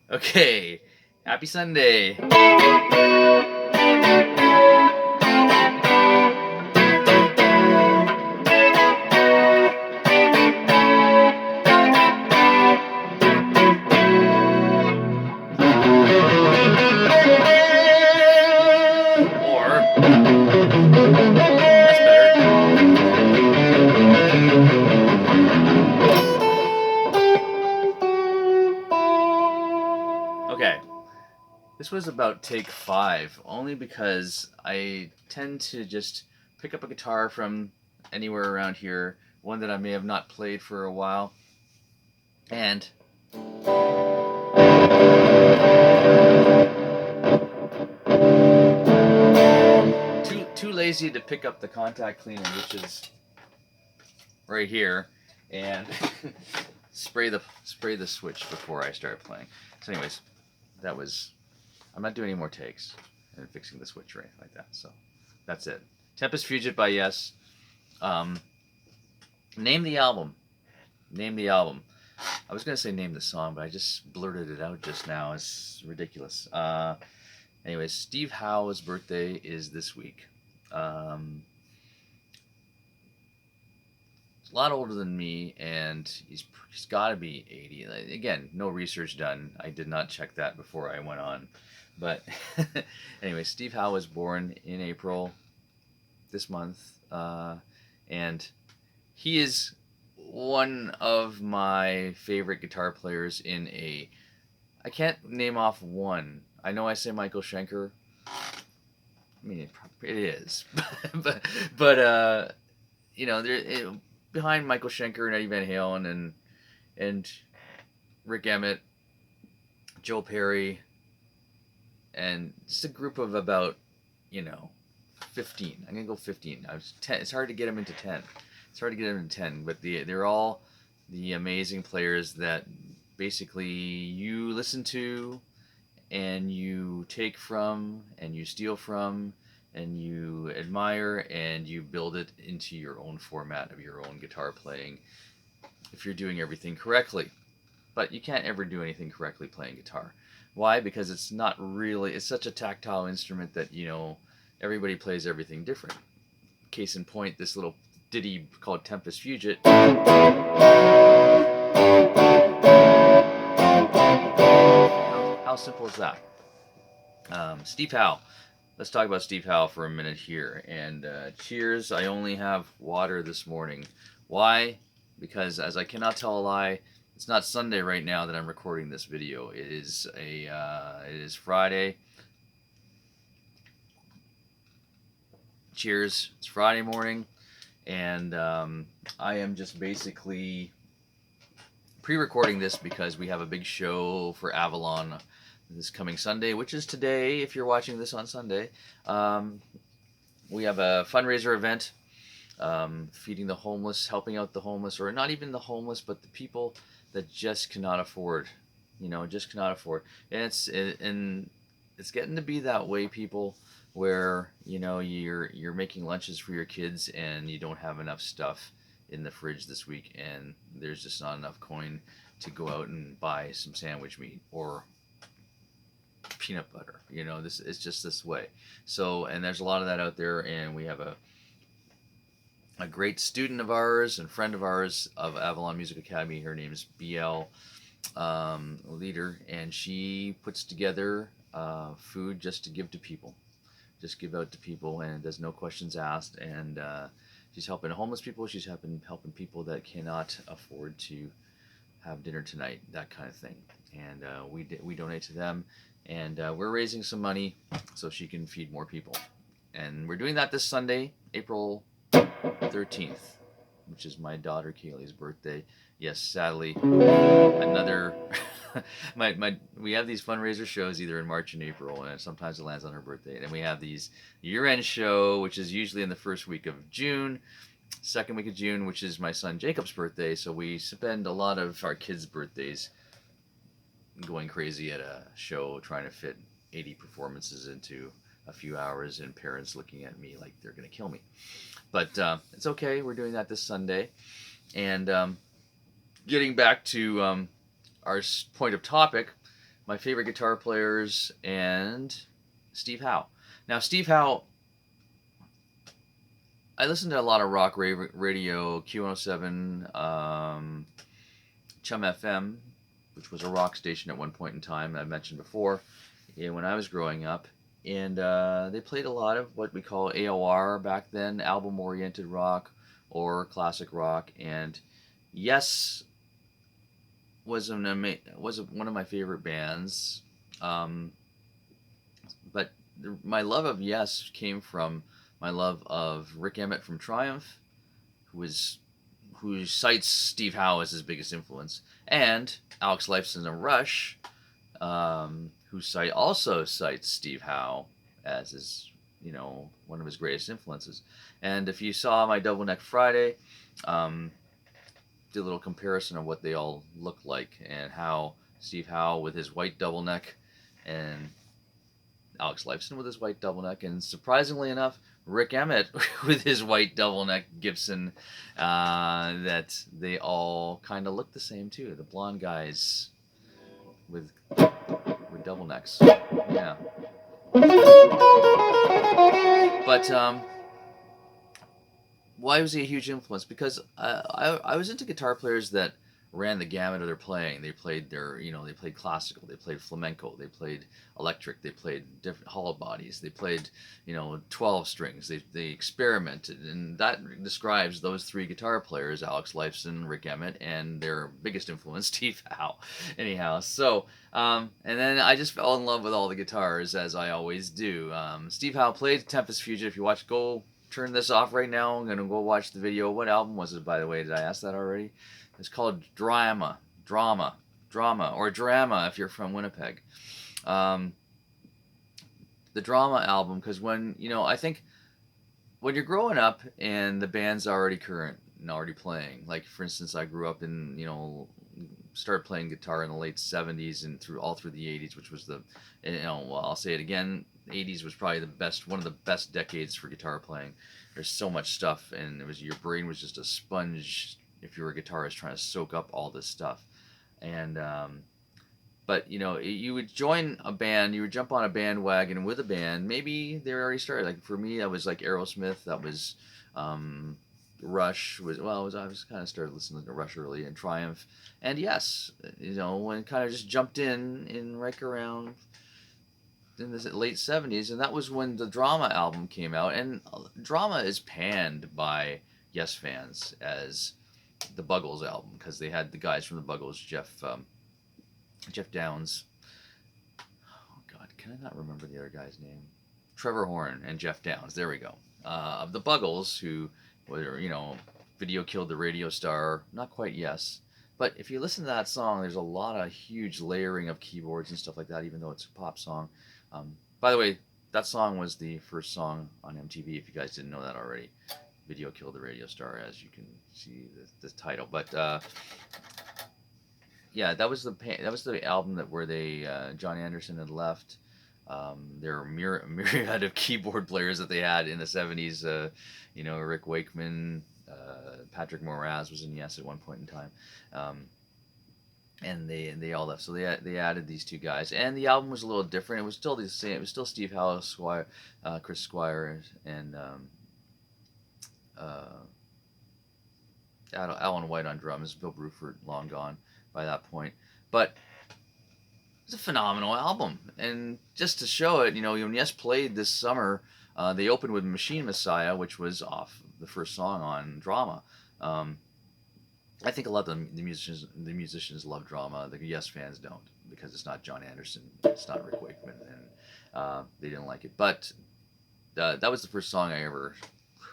Okay, happy Sunday. Or, that's better. Okay, this was about take 5, only because I tend to just pick up a guitar from anywhere around here, one that I may have not played for a while, and too lazy to pick up the contact cleaner, which is right here, and spray the switch before I start playing. So, anyways, that was. I'm not doing any more takes and fixing the switch or anything like that. So, that's it. Tempest Fugit by Yes. Um, name the album. Name the album. I was gonna say name the song, but I just blurted it out just now. It's ridiculous. Anyways, Steve Howe's birthday is this week. He's a lot older than me, and he's got to be 80. Again, no research done. I did not check that before I went on. But anyway, Steve Howe was born in April this month, and he is one of my favorite guitar players in a. I can't name off one. I know I say Michael Schenker. I mean, it is, but behind Michael Schenker and Eddie Van Halen and Rick Emmett, Joe Perry, and just a group of about 15. I'm gonna go 15. I was 10. It's hard to get them into 10. It's hard to get them into 10, but they're all the amazing players that basically you listen to and you take from and you steal from and you admire and you build it into your own format of your own guitar playing if you're doing everything correctly. But you can't ever do anything correctly playing guitar. Why? Because it's not really, it's such a tactile instrument that, everybody plays everything different. Case in point, this little ditty called Tempest Fugit. How simple is that? Steve Howe. Let's talk about Steve Howe for a minute here. And cheers, I only have water this morning. Why? Because as I cannot tell a lie, it's not Sunday right now that I'm recording this video. It is Friday. Cheers! It's Friday morning, and I am just basically pre-recording this because we have a big show for Avalon this coming Sunday, which is today. If you're watching this on Sunday, we have a fundraiser event. Feeding the homeless, helping out the homeless, or not even the homeless, but the people that just cannot afford, just cannot afford. And it's getting to be that way, people, where you're making lunches for your kids and you don't have enough stuff in the fridge this week, and there's just not enough coin to go out and buy some sandwich meat or peanut butter. This it's just this way. So, and there's a lot of that out there, and we have a great student of ours and friend of ours of Avalon Music Academy. Her name is BL Leader, and she puts together food just to give to people, just give out to people, and there's no questions asked. And she's helping homeless people. She's helping people that cannot afford to have dinner tonight, that kind of thing. And we donate to them, and we're raising some money so she can feed more people. And we're doing that this Sunday, April 13th, which is my daughter Kaylee's birthday. Yes, sadly, another. We have these fundraiser shows either in March and April, and sometimes it lands on her birthday. And then we have these year-end show, which is usually in the first week of June, second week of June, which is my son Jacob's birthday. So we spend a lot of our kids' birthdays going crazy at a show, trying to fit 80 performances into a few hours, and parents looking at me like they're going to kill me. But it's okay. We're doing that this Sunday. And getting back to our point of topic, my favorite guitar players, and Steve Howe. Now, Steve Howe, I listened to a lot of rock radio, Q107, Chum FM, which was a rock station at one point in time, I mentioned before, when I was growing up. And they played a lot of what we call AOR back then, album-oriented rock or classic rock. And Yes was one of my favorite bands. But my love of Yes came from my love of Rick Emmett from Triumph, who cites Steve Howe as his biggest influence, and Alex Lifeson of Rush, who also cites Steve Howe as his, one of his greatest influences. And if you saw my Double Neck Friday, did a little comparison of what they all look like and how Steve Howe with his white double neck and Alex Lifeson with his white double neck, and surprisingly enough, Rick Emmett with his white double neck Gibson, that they all kind of look the same too. The blonde guys with double necks. Yeah. But why was he a huge influence? Because I was into guitar players that ran the gamut of their playing. They played they played classical, they played flamenco, they played electric, they played different hollow bodies, they played 12 strings. They experimented, and that describes those three guitar players: Alex Lifeson, Rick Emmett, and their biggest influence, Steve Howe. Anyhow, so and then I just fell in love with all the guitars, as I always do. Steve Howe played Tempest Fugitive. If you go turn this off right now. I'm going to go watch the video. What album was it, by the way? Did I ask that already? It's called Drama, or Drama if you're from Winnipeg. The Drama album, because I think when you're growing up and the band's already current and already playing, like for instance, I grew up in, started playing guitar in the late 70s and all through the 80s, which was I'll say it again, the 80s was probably one of the best decades for guitar playing. There's so much stuff, and your brain was just a sponge if you were a guitarist trying to soak up all this stuff. And but you would join a band, you would jump on a bandwagon with a band. Maybe they already started. Like for me, that was like Aerosmith. That was Rush. I was kind of started listening to Rush early, and Triumph, and Yes, when kind of just jumped in right around in the late 70s, and that was when the Drama album came out. And Drama is panned by Yes fans as the Buggles album, because they had the guys from the Buggles, Jeff Downes. Oh God, can I not remember the other guy's name? Trevor Horn and Jeff Downes. There we go. Of the Buggles, who were Video Killed the Radio Star. Not quite Yes, but if you listen to that song, there's a lot of huge layering of keyboards and stuff like that, even though it's a pop song. By the way, that song was the first song on MTV, if you guys didn't know that already. Video Killed the Radio Star, as you can see the title. But yeah, that was the album where John Anderson had left. There were myriad of keyboard players that they had in the 70s. Rick Wakeman, Patrick Moraz was in Yes at one point in time. And they all left, so they added these two guys, and the album was a little different. It was still the same. It was still Steve Howe, Chris Squire, and Alan White on drums. Bill Bruford long gone by that point, but it's a phenomenal album. And just to show it, when Yes played this summer, they opened with Machine Messiah, which was off the first song on Drama. I think a lot of the musicians love Drama. The Yes fans don't, because it's not John Anderson, it's not Rick Wakeman, and they didn't like it. But that was the first song I ever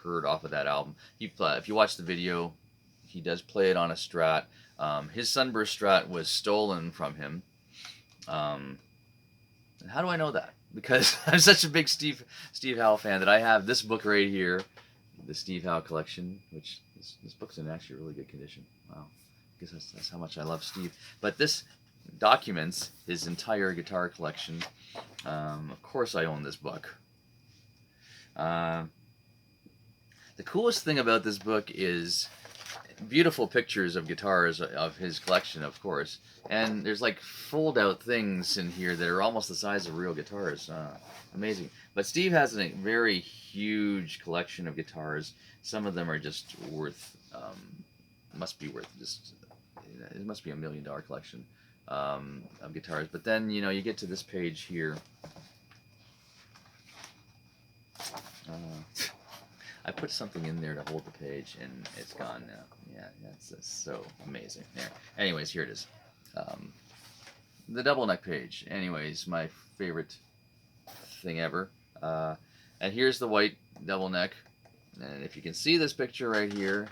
heard off of that album. If you watch the video, he does play it on a Strat. His Sunburst Strat was stolen from him. And how do I know that? Because I'm such a big Steve Howe fan that I have this book right here, the Steve Howe collection, which this book's in actually really good condition. Wow, I guess that's how much I love Steve. But this documents his entire guitar collection. Of course, I own this book. The coolest thing about this book is beautiful pictures of guitars of his collection, of course. And there's like fold out things in here that are almost the size of real guitars. Amazing. But Steve has a very huge collection of guitars. Some of them are just worth, must be worth just, it must be $1 million collection of guitars. But then, you know, you get to this page here. I put something in there to hold the page, and it's gone now. Yeah, that's so amazing. There. Anyways, here it is. The double neck page. Anyways, my favorite thing ever. And here's the white double neck. And if you can see this picture right here,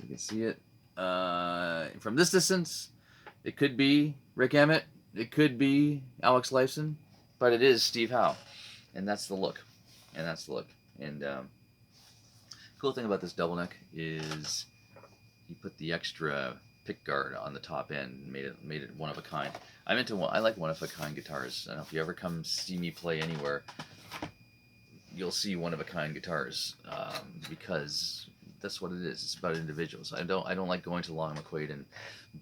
you can see it from this distance. It could be Rick Emmett. It could be Alex Lifeson, but it is Steve Howe, and that's the look. And that's the look. And cool thing about this double neck is you put the extra pick guard on the top end and made it one of a kind. I like one of a kind guitars. I don't know if you ever come see me play anywhere, you'll see one of a kind guitars because that's what it is. It's about individuals. I don't like going to Long McQuaid and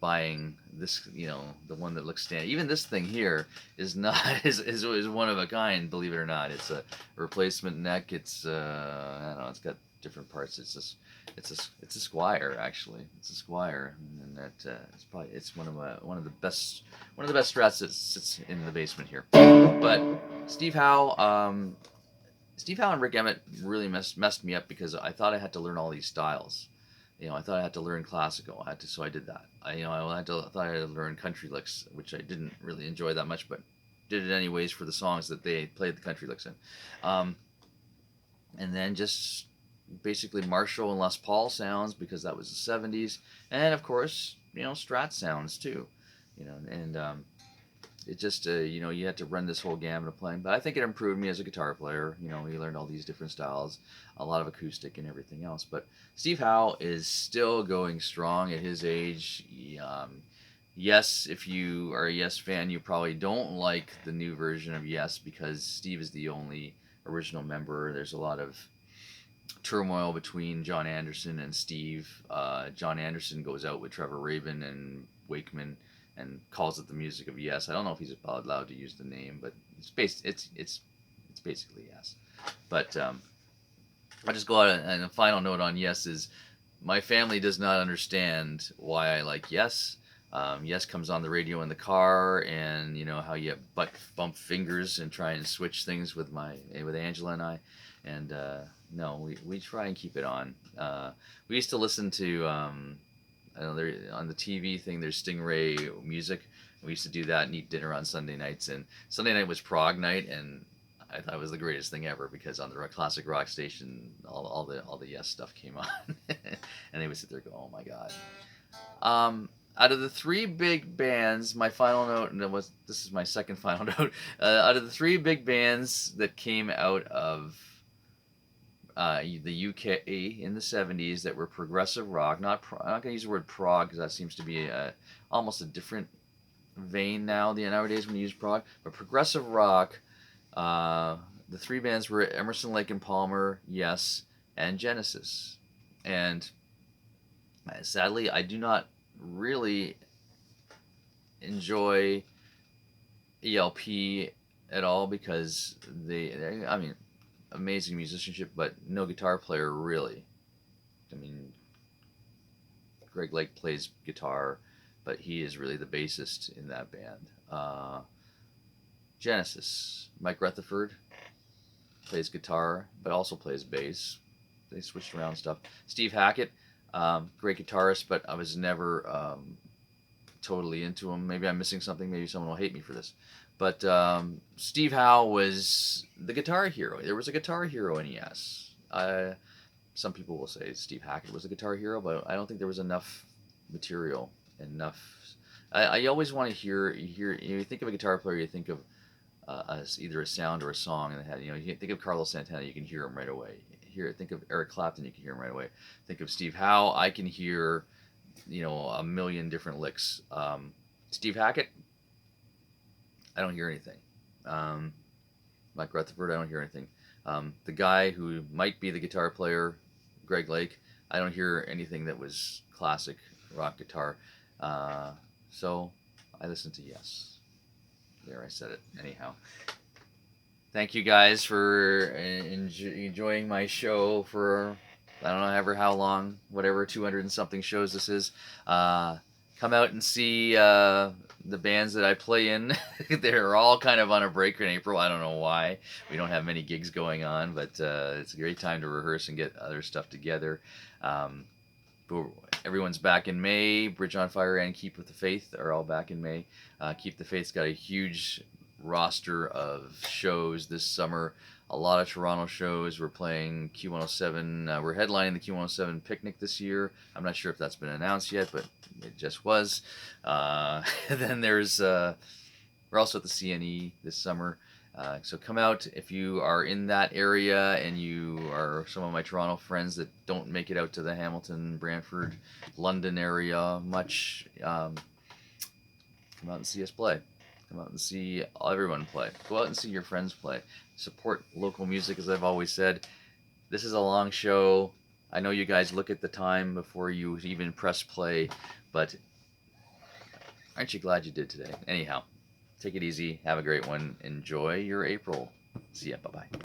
buying this, you know, the one that looks standard. Even this thing here is not is one of a kind. Believe it or not, it's a replacement neck. It's I don't know. It's got different parts. It's a Squire actually. It's a Squire, and that it's one of the best Strats that sits in the basement here. But Steve Howe. Steve Howe and Rick Emmett really messed me up because I thought I had to learn all these styles. You know, I thought I had to learn classical. So I did that. I thought I had to learn country licks, which I didn't really enjoy that much, but did it anyways for the songs that they played the country licks in. And then just basically Marshall and Les Paul sounds because that was the 70s, and of course, you know, Strat sounds too. You know, and it just, you know, you had to run this whole gamut of playing. But I think it improved me as a guitar player. You know, we learned all these different styles, a lot of acoustic and everything else. But Steve Howe is still going strong at his age. Yes, if you are a Yes fan, you probably don't like the new version of Yes because Steve is the only original member. There's a lot of turmoil between John Anderson and Steve. John Anderson goes out with Trevor Rabin and Wakeman and calls it the music of Yes. I don't know if he's allowed to use the name, but it's basically Yes. But I'll just go out and a final note on Yes is my family does not understand why I like Yes. Yes comes on the radio in the car, and you know how you butt bump fingers and try and switch things with Angela and I, and no, we try and keep it on. We used to listen to. I know on the TV thing, there's Stingray music. We used to do that and eat dinner on Sunday nights. And Sunday night was prog night, and I thought it was the greatest thing ever because on the classic rock station, all the Yes stuff came on, and they would sit there and go, "Oh my God!" Out of the three big bands, my final note, and this is my second final note. Out of the three big bands that came out of the UK in the 70s that were progressive rock. I'm not going to use the word prog because that seems to be almost a different vein nowadays when you use prog. But progressive rock, the three bands were Emerson, Lake and Palmer, Yes, and Genesis. And sadly, I do not really enjoy ELP at all because I mean, amazing musicianship, but no guitar player really. I mean, Greg Lake plays guitar, but he is really the bassist in that band. Genesis, Mike Rutherford plays guitar, but also plays bass. They switched around stuff. Steve Hackett, great guitarist, but I was never totally into him. Maybe I'm missing something. Maybe someone will hate me for this. But Steve Howe was the guitar hero. There was a guitar hero in Yes. Some people will say Steve Hackett was a guitar hero, but I don't think there was enough material, I always want to hear. You think of a guitar player, you think of either a sound or a song, and you think of Carlos Santana, you can hear him right away. Think of Eric Clapton, you can hear him right away. Think of Steve Howe, I can hear, a million different licks. Steve Hackett, I don't hear anything. Mike Rutherford, I don't hear anything. The guy who might be the guitar player, Greg Lake, I don't hear anything that was classic rock guitar. So I listened to Yes. There, I said it. Anyhow, thank you guys for enjoying my show for, I don't know, ever how long, whatever 200 and something shows this is. Come out and see the bands that I play in. They're all kind of on a break in April. I don't know why. We don't have many gigs going on, but it's a great time to rehearse and get other stuff together. Um, Everyone's back in May. Bridge on Fire and Keep with the Faith are all back in May. Keep the Faith's got a huge roster of shows this summer. A lot of Toronto shows. We're playing Q107. We're headlining the Q107 picnic this year. I'm not sure if that's been announced yet, but it just was. Then there's we're also at the CNE this summer. So come out if you are in that area and you are some of my Toronto friends that don't make it out to the Hamilton, Brantford, London area much. Come out and see us play. Come out and see everyone play. Go out and see your friends play. Support local music, as I've always said. This is a long show. I know you guys look at the time before you even press play, but aren't you glad you did today? Anyhow, take it easy. Have a great one. Enjoy your April. See ya. Bye-bye.